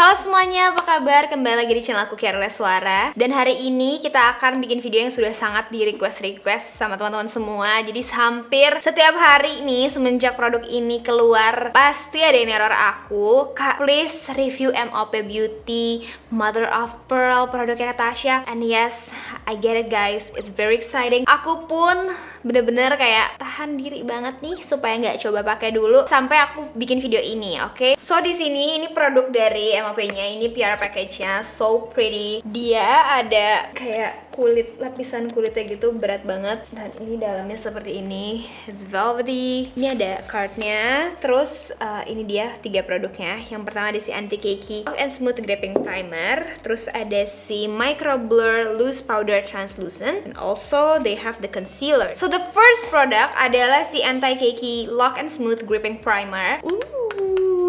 Halo semuanya, apa kabar? Kembali lagi di channel aku Careless Suara. Dan hari ini kita akan bikin video yang sudah sangat di request sama teman-teman semua. Jadi hampir setiap hari nih semenjak produk ini keluar pasti ada yang error aku. Kak, please review MOP Beauty Mother of Pearl produknya Tasya. And yes, I get it guys, it's very exciting. Aku pun bener-bener kayak tahan diri banget nih supaya nggak coba pakai dulu sampai aku bikin video ini, oke? So di sini ini produk dari MOP-nya, ini PR package-nya, so pretty. Dia ada kayak kulit, lapisan kulitnya gitu, berat banget. Dan ini dalamnya seperti ini, it's velvety. Ini ada card-nya. Terus ini dia 3 produknya. Yang pertama ada si Anti Cakey and Smooth Gripping Primer. Terus ada si Micro Blur Loose Powder Translucent. And also they have the concealer. So the first product adalah si Anti Cakey Lock and Smooth Gripping Primer.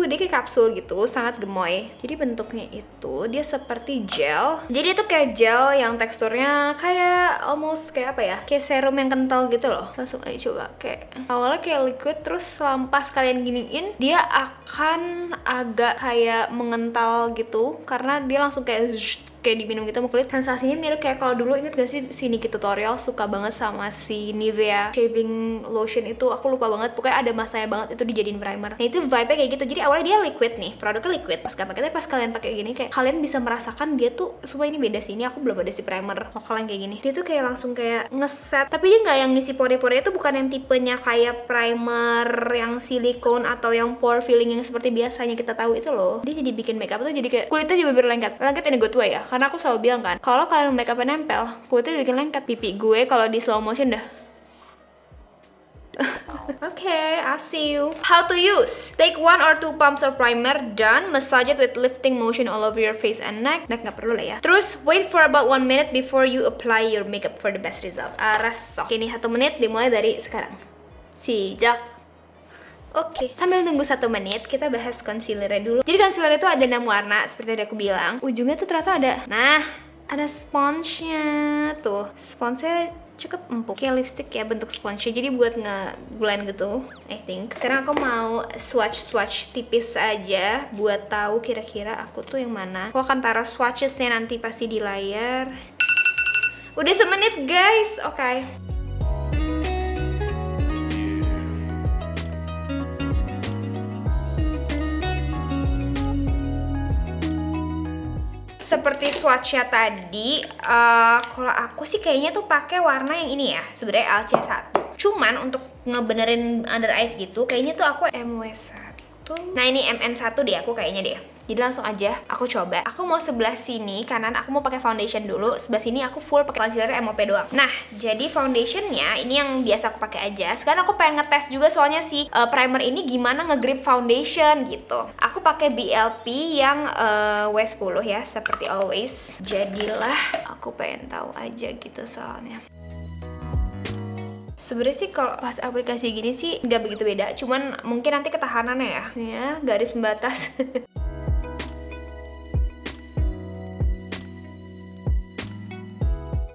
Dia kayak kapsul gitu, sangat gemoy. Jadi bentuknya itu dia seperti gel. Jadi itu kayak gel yang teksturnya kayak almost kayak apa ya? Kayak serum yang kental gitu loh. Langsung aja coba, kayak awalnya kayak liquid, terus selampas kalian giniin dia akan agak kayak mengental gitu karena dia langsung kayak diminum gitu sama kulit. Sensasinya mirip kayak kalau dulu inget gak sih si Nikki Tutorial suka banget sama si Nivea shaving lotion itu, aku lupa banget, pokoknya ada masanya banget itu dijadiin primer. Nah itu vibe-nya kayak gitu. Jadi awalnya dia liquid nih, produknya liquid. Pas gak pakai, tapi pas kalian pakai gini kayak kalian bisa merasakan dia tuh, supaya ini beda sih, ini aku belum ada si primer lokal yang kayak gini. Dia tuh kayak langsung kayak ngeset, tapi dia nggak yang ngisi pore-pore, itu bukan yang tipenya kayak primer yang silikon atau yang pore filling yang seperti biasanya kita tahu itu loh. Dia jadi bikin makeup tuh jadi kayak kulitnya juga berlengket. Lengket ini gue tua ya, karena aku selalu bilang kan, kalau kalian make up nempel, kulitnya bikin lengket. Pipi gue kalau di slow motion dah. Okay, I'll see you. How to use? Take 1 or 2 pumps of primer, done. Massage it with lifting motion all over your face and neck. Neck nggak perlu lah ya. Terus wait for about 1 minute before you apply your makeup for the best result. Oke, ini 1 menit dimulai dari sekarang. Sejak. Oke, sambil nunggu 1 menit, kita bahas concealernya dulu. Jadi concealer itu ada 6 warna, seperti tadi aku bilang. Ujungnya tuh ternyata ada, nah, ada sponge-nya. Tuh, sponge-nya cukup empuk, kayak lipstick ya bentuk sponge-nya. Jadi buat nge-blend gitu, I think. Sekarang aku mau swatch tipis aja, buat tahu kira-kira aku tuh yang mana. Aku akan taruh swatches-nya nanti pasti di layar. Udah 1 menit guys, oke. Seperti swatchnya tadi, kalau aku sih kayaknya tuh pakai warna yang ini ya, sebenarnya LC1. Cuman untuk ngebenerin under eyes gitu, kayaknya tuh aku MW1. Nah ini MN1 deh aku kayaknya deh. Jadi langsung aja aku coba. Aku mau sebelah sini kanan aku mau pakai foundation dulu. Sebelah sini aku full pakai concealer MOP doang. Nah, jadi foundationnya ini yang biasa aku pakai aja. Sekarang aku pengen ngetes juga soalnya si primer ini gimana nge-grip foundation gitu. Aku pakai BLP yang W10 ya, seperti always. Jadilah aku pengen tahu aja gitu soalnya. Sebenarnya sih kalau pas aplikasi gini sih nggak begitu beda, cuman mungkin nanti ketahanannya ya. Ya, garis pembatas.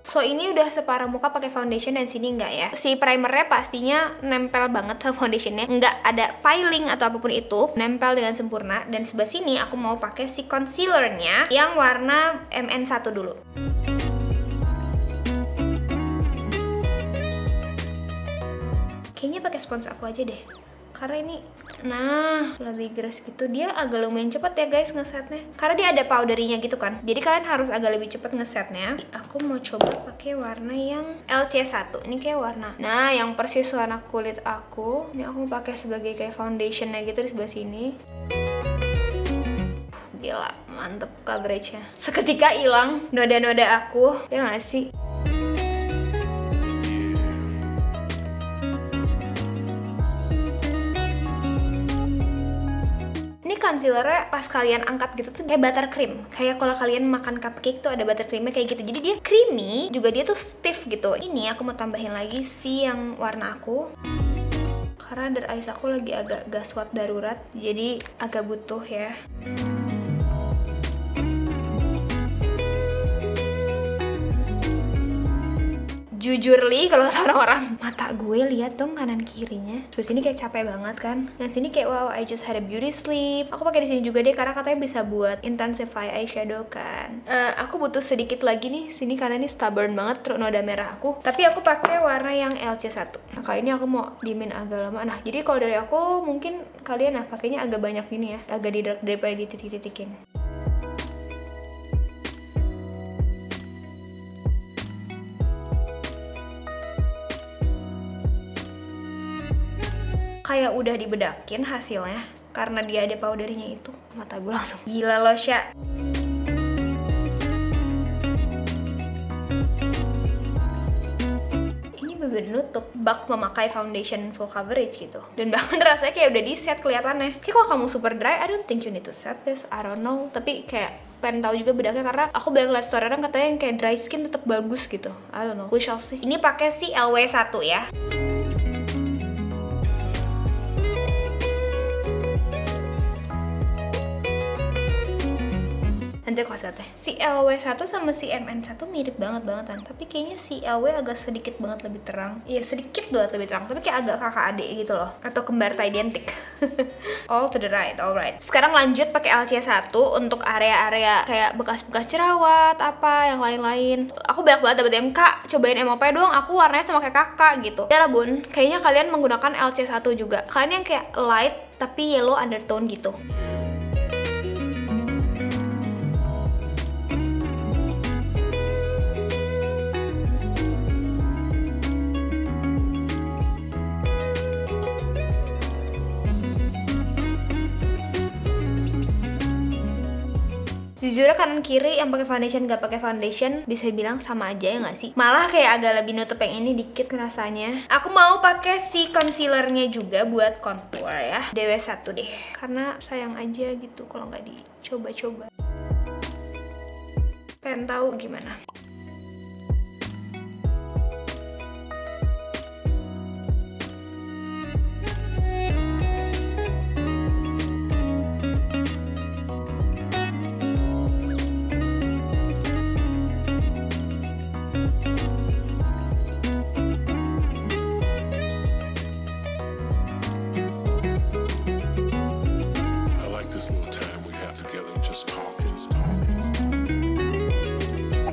So ini udah separuh muka pakai foundation dan sini enggak ya. Si primernya pastinya nempel banget sama foundationnya, nggak ada piling atau apapun itu, nempel dengan sempurna. Dan sebelah sini aku mau pakai si concealernya yang warna MN1 dulu. Kayaknya pakai spons aku aja deh, karena ini nah lebih geras gitu. Dia agak lumayan cepet ya guys ngesetnya, karena dia ada powderinya gitu kan, jadi kalian harus agak lebih cepet ngesetnya. Aku mau coba pakai warna yang LC1. Ini kayak warna, nah yang persis warna kulit aku. Ini aku mau pakai sebagai kayak foundationnya gitu di sebelah sini. Gila, mantep coveragenya. Seketika hilang noda-noda aku, ya nggak sih? Concealernya pas kalian angkat gitu tuh kayak buttercream, kayak kalau kalian makan cupcake tuh ada buttercreamnya kayak gitu. Jadi dia creamy, juga dia tuh stiff gitu. Ini aku mau tambahin lagi si yang warna aku, karena under eyes aku lagi agak gaswat darurat, jadi agak butuh ya. jujur li kalau kata orang-orang. Mata gue lihat dong kanan kirinya. Terus ini kayak capek banget kan. Yang sini kayak wow, I just had a beauty sleep. Aku pakai di sini juga deh karena katanya bisa buat intensify eyeshadow kan. Aku butuh sedikit lagi nih sini karena ini stubborn banget noda merah aku. Tapi aku pakai warna yang LC1. Nah, kali ini aku mau dimin agak lama. Nah, jadi kalau dari aku mungkin kalian pakainya agak banyak gini ya, agak di dark daripada dititik-titikin. Kayak udah dibedakin hasilnya karena dia ada powdernya itu. Mata gue langsung gila loh, Sya. Ini bener nutup bak memakai foundation full coverage gitu. Dan bahkan rasanya kayak udah di set kelihatannya. Kayak kalau kamu super dry, I don't think you need to set this. I don't know. Tapi kayak pengen tahu juga bedaknya karena aku banyak liat story orang katanya yang kayak dry skin tetap bagus gitu. I don't know. We shall see. Ini pakai si LW1 ya. Nanti aku kasih teh. Si LW1 sama si MN1 mirip banget-bangetan. Tapi kayaknya si LW agak sedikit banget lebih terang. Iya, sedikit banget lebih terang. Tapi kayak agak kakak adik gitu loh. Atau kembar tak identik. All to the right, alright. Sekarang lanjut pakai LC1 untuk area-area kayak bekas-bekas jerawat, apa, yang lain-lain. Aku banyak banget dapet DM, Kak, cobain MOP dong. Aku warnanya sama kayak kakak gitu. Ya lah bun, kayaknya kalian menggunakan LC1 juga. Kalian yang kayak light tapi yellow undertone gitu. Jujurnya kanan kiri yang pakai foundation gak pakai foundation bisa dibilang sama aja ya nggak sih? Malah kayak agak lebih nutup yang ini dikit rasanya. Aku mau pakai si concealernya juga buat contour ya. DW1 deh. Karena sayang aja gitu kalau nggak dicoba-coba. Pengen tahu gimana.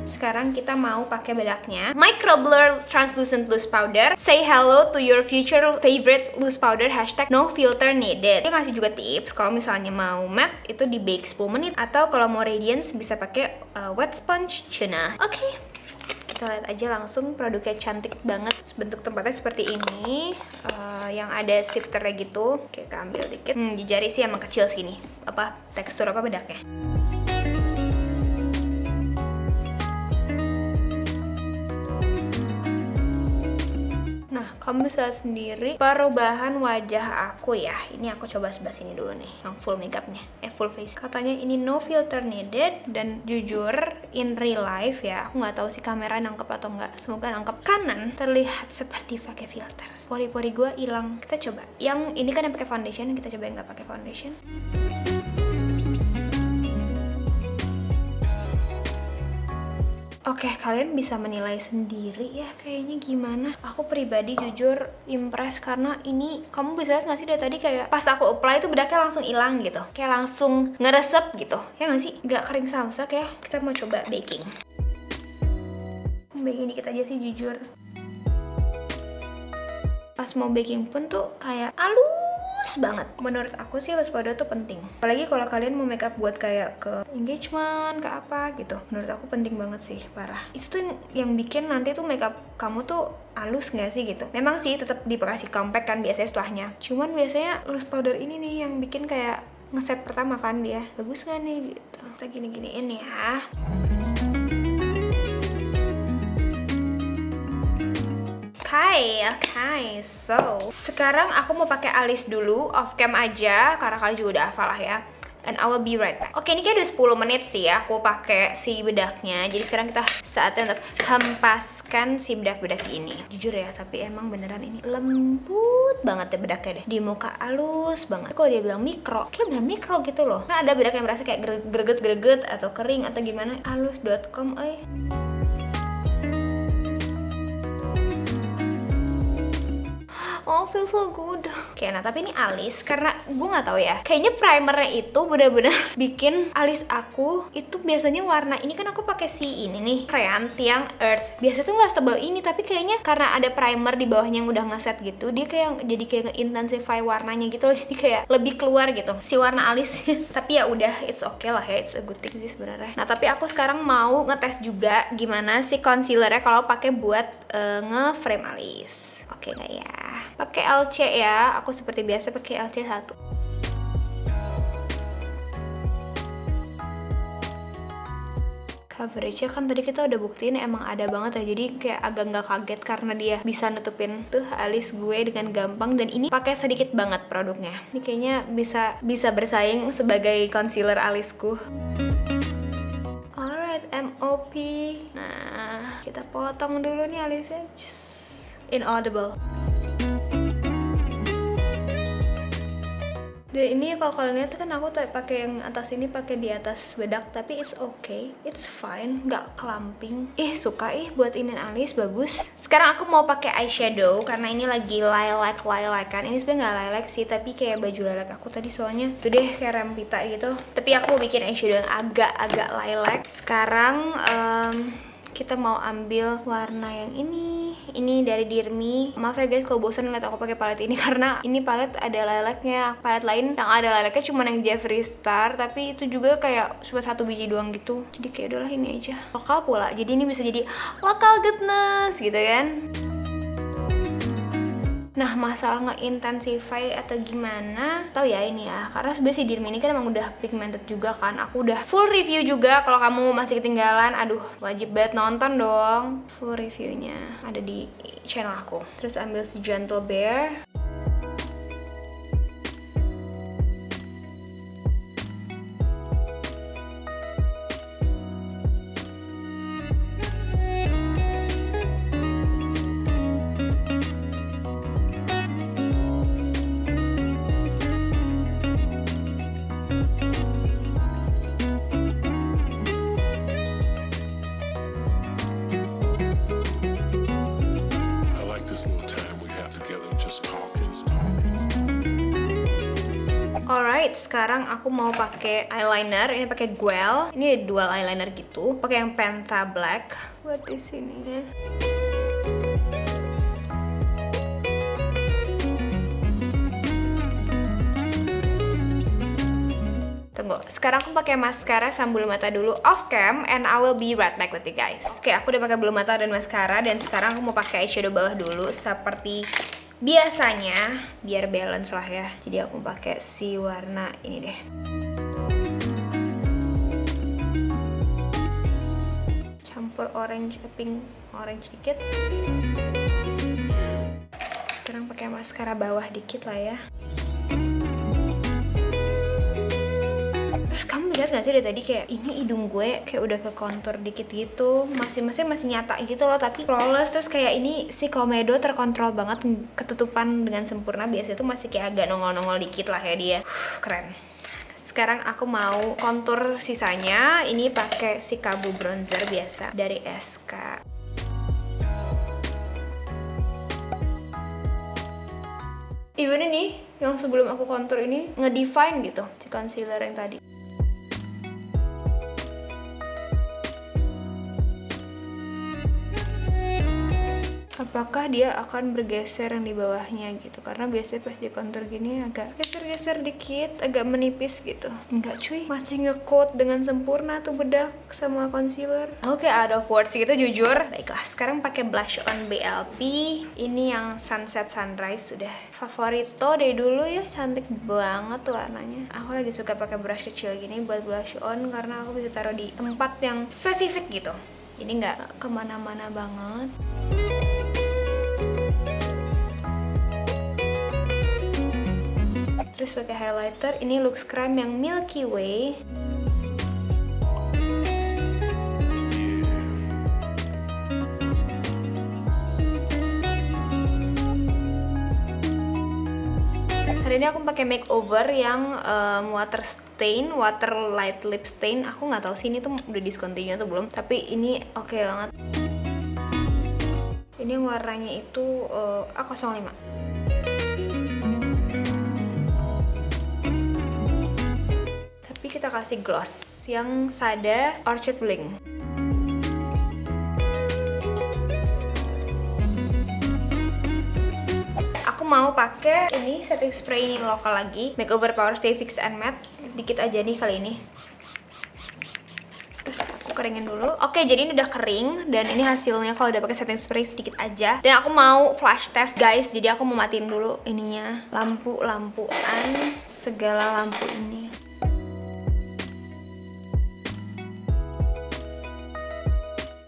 Sekarang kita mau pakai bedaknya Micro Blur Translucent Loose Powder. Say hello to your future favorite loose powder. #NoFilterNeeded. Dia ngasih juga tips kalau misalnya mau matte itu di bake 10 menit, atau kalau mau radiance bisa pakai wet sponge tuna. Oke. Kita lihat aja langsung, produknya cantik banget. Bentuk tempatnya seperti ini, yang ada shifternya gitu. Oke, kita ambil dikit. Di jari sih emang kecil sini. Apa tekstur apa bedaknya? Kamu bisa sendiri perubahan wajah aku ya. Ini aku coba sebelah sini dulu nih, yang full makeupnya, full face. Katanya ini no filter needed, dan jujur in real life ya, aku nggak tahu sih kamera nangkep atau nggak. Semoga nangkep. Kanan terlihat seperti pakai filter. Pori-pori gue hilang. Kita coba. Yang ini kan yang pakai foundation, kita coba yang nggak pakai foundation. Oke, kalian bisa menilai sendiri ya kayaknya gimana. Aku pribadi jujur impress karena ini kamu bisa lihat nggak sih dari tadi kayak pas aku apply itu bedaknya langsung hilang gitu. Kayak langsung ngeresep gitu. Ya nggak sih? Nggak kering samsak ya. Kita mau coba baking. Baking dikit aja sih jujur. Pas mau baking pun tuh kayak halus banget. Menurut aku sih loose powder tuh penting. Apalagi kalau kalian mau makeup buat kayak ke engagement, ke apa gitu. Menurut aku penting banget sih, parah. Itu tuh yang bikin nanti tuh makeup kamu tuh halus nggak sih gitu. Memang sih tetap dikasih compact kan biasanya setelahnya. Cuman biasanya loose powder ini nih yang bikin kayak ngeset pertama kan dia. Bagus nggak nih gitu. Kita gini-giniin ya. Oke, so sekarang aku mau pakai alis dulu, off cam aja karena kalian juga udah hafal lah ya. And I will be right back. Oke, ini kayak udah 10 menit sih ya aku pakai si bedaknya. Jadi sekarang kita saatnya untuk hempaskan si bedak-bedak ini. Jujur ya, tapi emang beneran ini lembut banget ya bedaknya deh. Di muka halus banget. Kok dia bilang mikro, kayak bener mikro gitu loh. Kan ada bedak yang merasa kayak greget-greget atau kering atau gimana. Halus.com, Oh, feels so good. Oke, nah tapi ini alis, karena gue nggak tahu ya, kayaknya primernya itu bener-bener bikin alis aku itu biasanya warna ini, kan aku pakai si ini nih, Crayon Tiang Earth. Biasanya tuh nggak setebal ini, tapi kayaknya karena ada primer di bawahnya yang udah ngeset gitu, dia kayak jadi kayak nge-intensify warnanya gitu loh, jadi kayak lebih keluar gitu si warna alisnya. Tapi ya udah, it's okay lah ya, it's a good thing sih sebenarnya. Nah tapi aku sekarang mau ngetes juga gimana si concealernya kalau pakai buat nge-frame alis. Oke nggak ya? Pakai LC ya, aku seperti biasa pakai LC 1. Coverage-nya kan tadi kita udah buktiin emang ada banget ya, jadi kayak agak nggak kaget karena dia bisa nutupin tuh alis gue dengan gampang, dan ini pakai sedikit banget produknya. Ini kayaknya bisa bersaing sebagai concealer alisku. Alright, MOP. Nah, kita potong dulu nih alisnya. Inaudible. Dan ini kalau kalian lihat kan aku tuh pakai yang atas ini, pakai di atas bedak, tapi it's okay, it's fine, nggak clumping. Suka buat inin alis, bagus. Sekarang aku mau pakai eyeshadow karena ini lagi lilac kan. Ini sebenarnya nggak lilac sih, tapi kayak baju lilac aku tadi soalnya. Itu deh kayak rempita gitu. Tapi aku mau bikin eyeshadow yang agak-agak lilac. Sekarang kita mau ambil warna yang ini dari Dirmi. Maaf ya guys kalau bosan ngeliat aku pakai palet ini, karena ini palet ada lilacnya. Palet lain yang ada lilacnya cuma yang Jeffree Star, tapi itu juga kayak cuma 1 biji doang gitu. Jadi kayak udahlah ini aja. Lokal pula, jadi ini bisa jadi local goodness gitu kan. Nah masalah nge-intensify atau gimana, tau ya ini ya, karena sebenarnya si Dirmi ini kan emang udah pigmented juga kan. Aku udah full review juga, kalau kamu masih ketinggalan, aduh wajib banget nonton dong. Full reviewnya ada di channel aku. Terus ambil si Gentle Bare. Alright, sekarang aku mau pakai eyeliner. Ini pakai Guel. Ini ada dual eyeliner gitu. Pakai yang Penta Black buat di sininya. Tunggu, sekarang aku pakai maskara sama bulu mata dulu off cam, and I will be right back with you guys. Oke, aku udah pakai bulu mata dan maskara, dan sekarang aku mau pakai eyeshadow bawah dulu seperti biasanya, biar balance lah ya. Jadi aku pakai si warna ini deh. Campur orange, pink, orange dikit. Sekarang pakai maskara bawah dikit lah ya. Terus kamu lihat gak sih dari tadi kayak ini hidung gue kayak udah ke kontur dikit gitu, masih nyata gitu loh, tapi flawless. Terus kayak ini si komedo terkontrol banget, ketutupan dengan sempurna. Biasanya tuh masih kayak agak nongol-nongol dikit lah ya dia. Keren. Sekarang aku mau kontur sisanya. Ini pakai si Kabu bronzer biasa dari SK. Even ini yang sebelum aku kontur ini ngedefine gitu si concealer yang tadi. Apakah dia akan bergeser yang di bawahnya gitu, karena biasanya pas di kontur gini agak geser-geser dikit, agak menipis gitu. Enggak cuy, masih nge-coat dengan sempurna tuh bedak sama concealer. Oke, out of words gitu jujur. Baiklah, sekarang pakai blush on BLP. Ini yang Sunset Sunrise, sudah favorito dari dulu ya, cantik banget warnanya. Aku lagi suka pakai brush kecil gini buat blush on karena aku bisa taruh di tempat yang spesifik gitu. Ini nggak kemana-mana banget. Terus pakai highlighter, ini Lux Creme yang Milky Way. Hari ini aku pakai makeover yang water light lip stain. Aku nggak tahu sih ini tuh udah discontinue atau belum, tapi ini oke banget. Ini warnanya itu A05. Tapi kita kasih gloss yang Sada Orchid Bling. Mau pakai ini setting spray ini lokal lagi, Makeover Power Stay Fix and Matte, dikit aja nih kali ini. Terus aku keringin dulu. Oke, jadi ini udah kering dan ini hasilnya kalau udah pakai setting spray sedikit aja. Dan aku mau flash test guys, jadi aku mau matiin dulu ininya, lampuan segala lampu ini.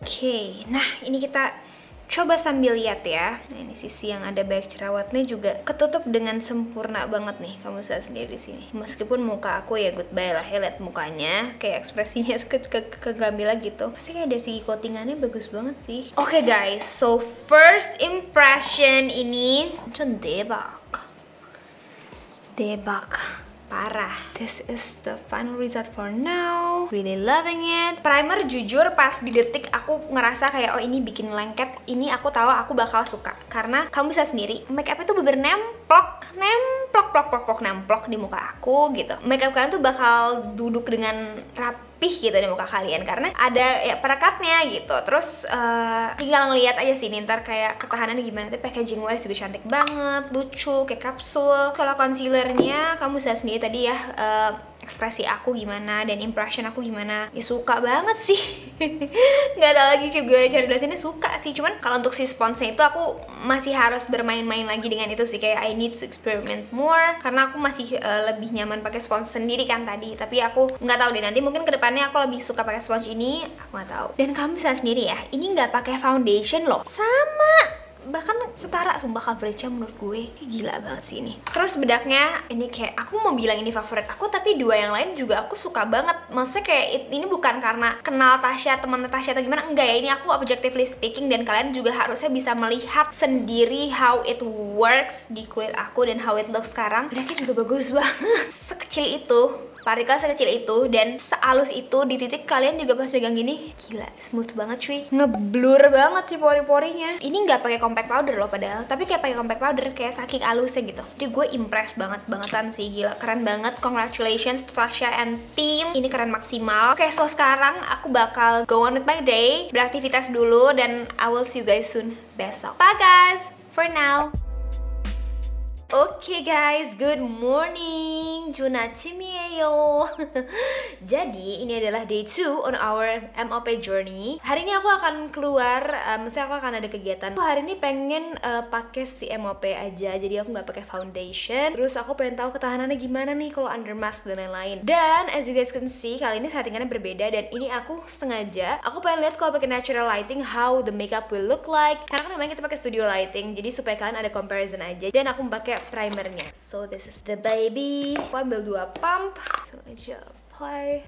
Oke, nah ini kita coba sambil lihat ya. Nah, ini sisi yang ada banyak jerawatnya juga ketutup dengan sempurna banget nih. Kamu bisa sendiri di sini. Meskipun muka aku ya goodbye lah ya, lihat mukanya kayak ekspresinya ke Gamila gitu. Pasti kayak dari segi coatingannya bagus banget sih. Oke guys, so first impression ini debak parah. This is the final result for now. Really loving it. Primer jujur pas di detik aku ngerasa kayak oh ini bikin lengket. Ini aku tahu aku bakal suka karena kamu bisa sendiri make up itu bener-bener nemplok di muka aku gitu. Make up kalian tuh bakal duduk dengan rapih gitu di muka kalian karena ada ya perekatnya gitu. Terus tinggal ngeliat aja sih ntar kayak ketahanannya gimana. Tapi packaging wise juga cantik banget, lucu kayak kapsul. Kalau concealernya kamu bisa sendiri tadi ya, ekspresi aku gimana dan impression aku gimana. Ya suka banget sih. Nggak tahu lagi juga cara jelasinnya, suka sih. Cuman kalau untuk si sponsnya itu aku masih harus bermain-main lagi dengan itu sih, kayak I need to experiment more karena aku masih lebih nyaman pakai spons sendiri kan tadi. Tapi aku nggak tahu deh, nanti mungkin kedepannya aku lebih suka pakai spons ini, aku nggak tahu. Dan kamu bisa sendiri ya, ini nggak pakai foundation loh, sama bahkan setara sumpah coveragenya menurut gue. Gila banget sih ini. Terus bedaknya ini kayak aku mau bilang ini favorit aku, tapi dua yang lain juga aku suka banget. Maksudnya kayak ini bukan karena kenal Tasya, teman Tasya atau gimana, enggak ya, ini aku objectively speaking dan kalian juga harusnya bisa melihat sendiri how it works di kulit aku dan how it looks sekarang. Bedaknya juga bagus banget. Sekecil itu, partikel sekecil itu dan sehalus itu, di titik kalian juga pas pegang gini, gila smooth banget cuy, ngeblur banget sih pori-porinya. Ini nggak pakai compact powder loh padahal, tapi kayak pakai compact powder kayak saking halusnya gitu. Jadi gue impress bangetan sih, gila keren banget. Congratulations to Tasya and team, ini keren maksimal. Oke, so sekarang aku bakal go on with my day, beraktivitas dulu dan I will see you guys soon besok. Bye guys, for now. Oke guys, good morning. Juna Chimieyo. Jadi ini adalah day 2 on our MOP journey. Hari ini aku akan keluar, maksudnya aku akan ada kegiatan. Aku hari ini pengen pakai si MOP aja, jadi aku nggak pakai foundation. Terus aku pengen tahu ketahanannya gimana nih kalau under mask dan lain-lain. Dan as you guys can see, kali ini settingannya berbeda dan ini aku sengaja. Aku pengen lihat kalau pakai natural lighting how the makeup will look like. Karena kan memang kita pakai studio lighting, jadi supaya kalian ada comparison aja. Dan aku pakai primernya. So this is the baby. Aku ambil 2 pump. So aja apply.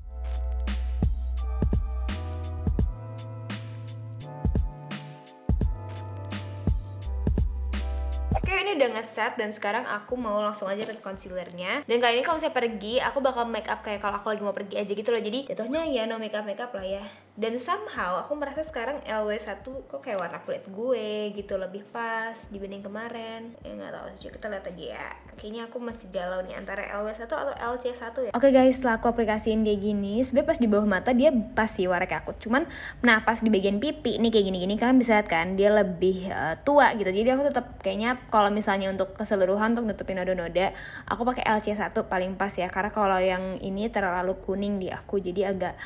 Oke, ini udah ngeset dan sekarang aku mau langsung aja ke concealernya. Dan kali ini kalau saya pergi, aku bakal make up kayak kalau aku lagi mau pergi aja gitu loh. Jadi jatuhnya ya no makeup lah ya. Dan somehow aku merasa sekarang LW1 kok kayak warna kulit gue gitu, lebih pas dibanding kemarin. Ya nggak tahu sih, kita lihat aja ya. Kayaknya aku masih galau nih antara LW1 atau LC1 ya. Oke guys, setelah aku aplikasiin kayak gini, sebenarnya pas di bawah mata dia pas sih warna kayak aku. Cuman nah pas di bagian pipi nih kayak gini-gini, kalian bisa lihat kan dia lebih tua gitu. Jadi aku tetap kayaknya kalau misalnya untuk keseluruhan untuk nutupin noda-noda, aku pakai LC1 paling pas ya. Karena kalau yang ini terlalu kuning di aku, jadi agak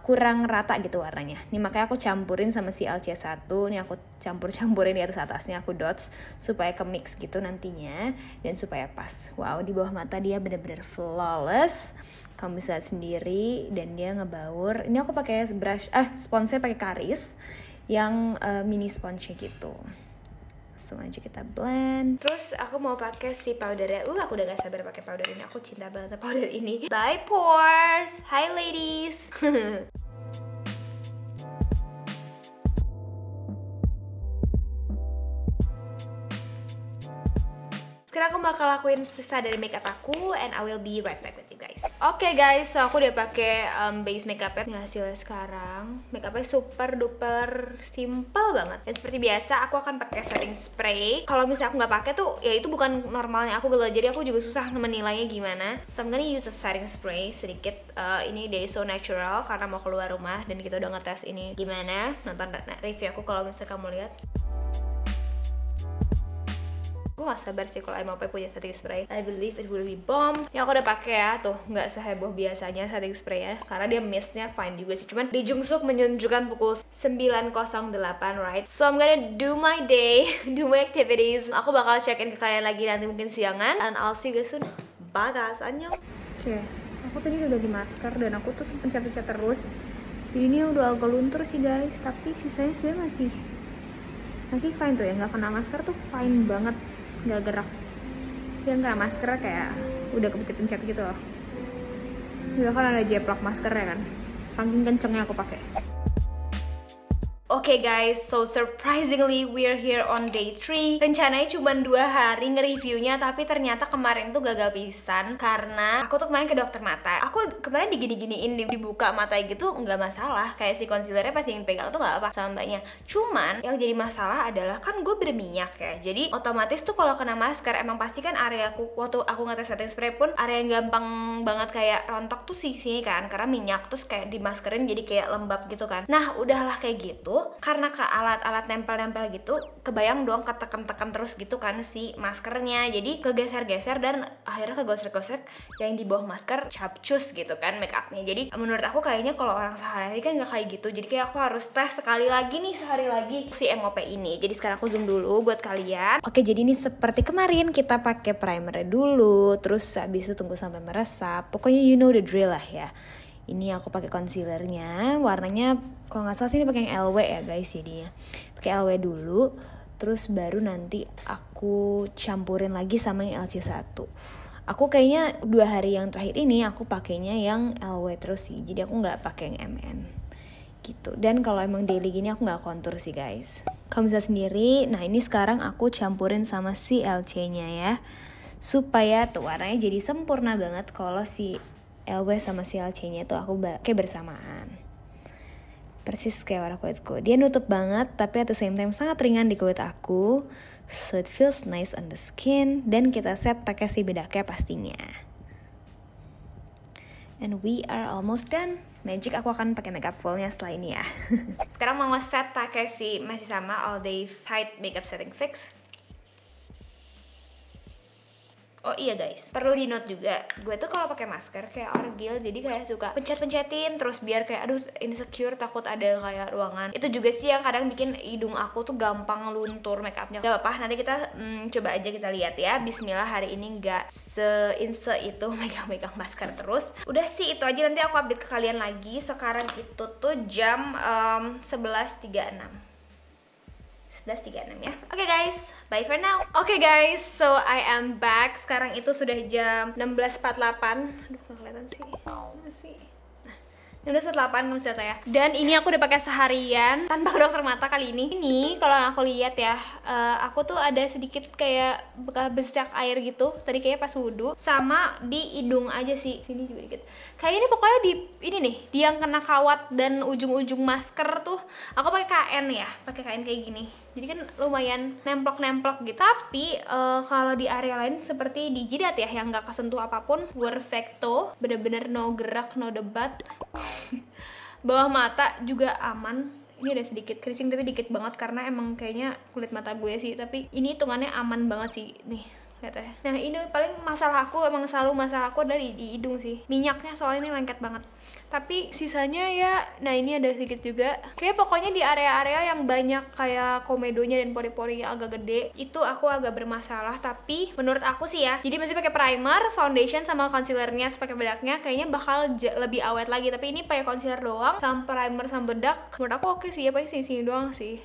kurang rata gitu warnanya. Nih makanya aku campurin sama si LC1. Nih aku campur-campurin di atasnya, aku dots supaya ke mix gitu nantinya dan supaya pas. Wow, di bawah mata dia bener-bener flawless. Kamu bisa sendiri dan dia ngebaur. Ini aku pakai brush, sponsnya pakai Karis yang mini sponge gitu. Langsung aja kita blend. Terus aku mau pakai si powdernya. Aku udah gak sabar pakai powder ini. Aku cinta banget powder ini. Bye pores. Hi ladies. Sekarang aku bakal lakuin sisa dari makeup aku and I will be right back with you guys. guys. Oke guys, so aku udah pakai base makeupnya. Ini hasilnya sekarang. Makeupnya super duper simple banget. Dan seperti biasa, aku akan pakai setting spray. Kalau misalnya aku nggak pakai tuh, ya itu bukan normalnya aku gitu. Jadi aku juga susah menilainya gimana. So I'm gonna use a setting spray sedikit. Ini dari So Natural karena mau keluar rumah dan kita udah ngetes ini gimana. Nonton review aku kalau misalnya kamu lihat. Aku gak sabar sih kalau MOP punya setting spray. I believe it will be bomb. Yang aku udah pakai ya, tuh nggak seheboh biasanya setting spray ya, karena dia mistnya fine juga sih. Cuman di Jungsuk menunjukkan pukul 9.08, right? So I'm gonna do my day, do my activities. Aku bakal check-in ke kalian lagi nanti mungkin siangan. And I'll see you guys soon. Bye guys, annyeong. Oke, aku tadi udah di masker dan aku tuh pencet-pencet terus. Jadi ini udah agak luntur sih guys, tapi sisanya sebenarnya masih fine tuh ya, nggak kena masker tuh fine banget. Nggak gerak. Yang kena masker kayak udah kepencet-pencet gitu loh. Udah kan ada jeplak maskernya kan, saking kencengnya aku pakai. Oke guys, so surprisingly we're here on day 3. Rencananya cuma 2 hari nge-reviewnya, tapi ternyata kemarin tuh gagal pisan karena aku tuh kemarin ke dokter mata. Aku kemarin digini-giniin, dibuka mata gitu nggak masalah, kayak si concealernya pas ingin pegang tuh nggak apa sama mbaknya. Cuman yang jadi masalah adalah kan gue berminyak ya, jadi otomatis tuh kalau kena masker emang pasti kan area aku, waktu aku ngetes setting spray pun area yang gampang banget kayak rontok tuh sini kan, karena minyak terus kayak dimaskerin jadi kayak lembab gitu kan. Nah udahlah kayak gitu, karena ke alat-alat nempel-nempel gitu, kebayang dong ketekan-tekan terus gitu kan si maskernya, jadi kegeser-geser dan akhirnya kegosrek-gosrek yang di bawah masker capcus gitu kan make upnya. Jadi menurut aku kayaknya kalau orang sehari-hari kan nggak kayak gitu, jadi kayak aku harus tes sekali lagi nih sehari lagi si MOP ini. Jadi sekarang aku zoom dulu buat kalian. Oke, jadi ini seperti kemarin kita pakai primernya dulu, terus habis itu tunggu sampai meresap. Pokoknya you know the drill lah ya. Ini aku pakai concealernya, warnanya kalau nggak salah sih ini pakai yang LW ya guys, jadinya pakai LW dulu, terus baru nanti aku campurin lagi sama yang LC1. Aku kayaknya 2 hari yang terakhir ini aku pakainya yang LW terus sih, jadi aku nggak pakai yang MN gitu. Dan kalau emang daily gini aku nggak kontur sih guys. Kamu bisa sendiri. Nah ini sekarang aku campurin sama si LC-nya ya, supaya tuh warnanya jadi sempurna banget kalau si LW sama si LC-nya tuh aku kayak bersamaan. Persis kayak warna kulitku. Dia nutup banget tapi at the same time sangat ringan di kulit aku. So it feels nice on the skin. Dan kita set pakai si bedaknya pastinya. And we are almost done. Magic aku akan pakai makeup fullnya setelah ini ya. Sekarang mau nge-set pakai si masih sama All Day Tight Makeup Setting Fix. Oh iya guys, perlu di note juga, gue tuh kalau pakai masker kayak orgil, jadi kayak suka pencet-pencetin terus biar kayak aduh insecure, takut ada kayak ruangan. Itu juga sih yang kadang bikin hidung aku tuh gampang luntur makeupnya. Gak apa-apa, nanti kita coba aja kita lihat ya. Bismillah hari ini nggak se-inse itu megang-megang masker terus. Udah sih itu aja, nanti aku update ke kalian lagi. Sekarang itu tuh jam 11.36. 11.36 ya. Oke guys, bye for now. Oke guys, so I am back. Sekarang itu sudah jam 16.48. Aduh, nggak kelihatan sih. Masih. Nah, 16.48 kamu bisa ya. Dan ini aku udah pakai seharian tanpa dokter mata kali ini. Ini kalau aku lihat ya, aku tuh ada sedikit kayak bekas bercak air gitu. Tadi kayak pas wudhu, sama di hidung aja sih. Sini juga dikit. Kayak ini pokoknya di ini nih, di yang kena kawat dan ujung-ujung masker tuh. Aku pakai KN ya, pakai KN kayak gini. Jadi kan lumayan nemplok-nemplok gitu. Tapi kalau di area lain seperti di jidat ya, yang nggak kesentuh apapun, perfecto, bener-bener no gerak, no debat. Bawah mata juga aman. Ini ada sedikit keriting tapi dikit banget karena emang kayaknya kulit mata gue sih. Tapi ini hitungannya aman banget sih nih. Lihat ya. Nah ini paling masalah aku, emang selalu masalah aku dari di hidung sih. Minyaknya soalnya ini lengket banget. Tapi sisanya ya, nah ini ada sedikit juga. Kayak pokoknya di area-area yang banyak kayak komedonya dan pori-pori yang agak gede, itu aku agak bermasalah. Tapi menurut aku sih ya, jadi masih pakai primer, foundation sama concealernya, pakai bedaknya kayaknya bakal lebih awet lagi. Tapi ini pakai concealer doang, sama primer sama bedak. Menurut aku oke sih ya, paling sini-sini doang sih.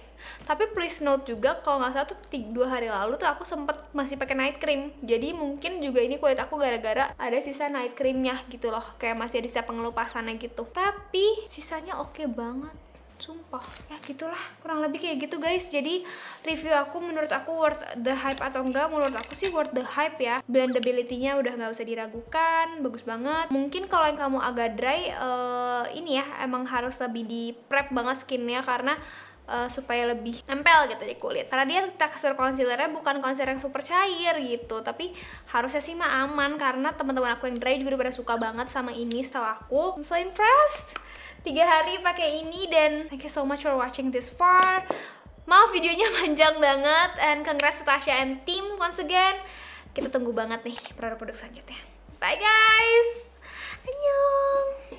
Tapi please note juga, kalau nggak salah tuh 2 hari lalu tuh aku sempet masih pakai night cream. Jadi mungkin juga ini kulit aku gara-gara ada sisa night creamnya gitu loh, kayak masih ada sisa pengelupasannya gitu. Tapi sisanya oke banget. sumpah. Ya gitulah, kurang lebih kayak gitu guys. Jadi review aku, menurut aku worth the hype atau enggak? Menurut aku sih worth the hype ya. Blendability-nya udah nggak usah diragukan, bagus banget. Mungkin kalau yang kamu agak dry, ini ya emang harus lebih di prep banget skinnya, karena supaya lebih nempel gitu di kulit. Karena dia tekstur concealernya bukan concealer yang super cair gitu, tapi harusnya sih mah aman, karena teman-teman aku yang dry juga udah pada suka banget sama ini setahu aku. I'm so impressed. 3 hari pakai ini, dan thank you so much for watching this far. Maaf videonya panjang banget, and congrats Tasya and team once again. Kita tunggu banget nih produk-produk selanjutnya. Bye guys. Annyeong.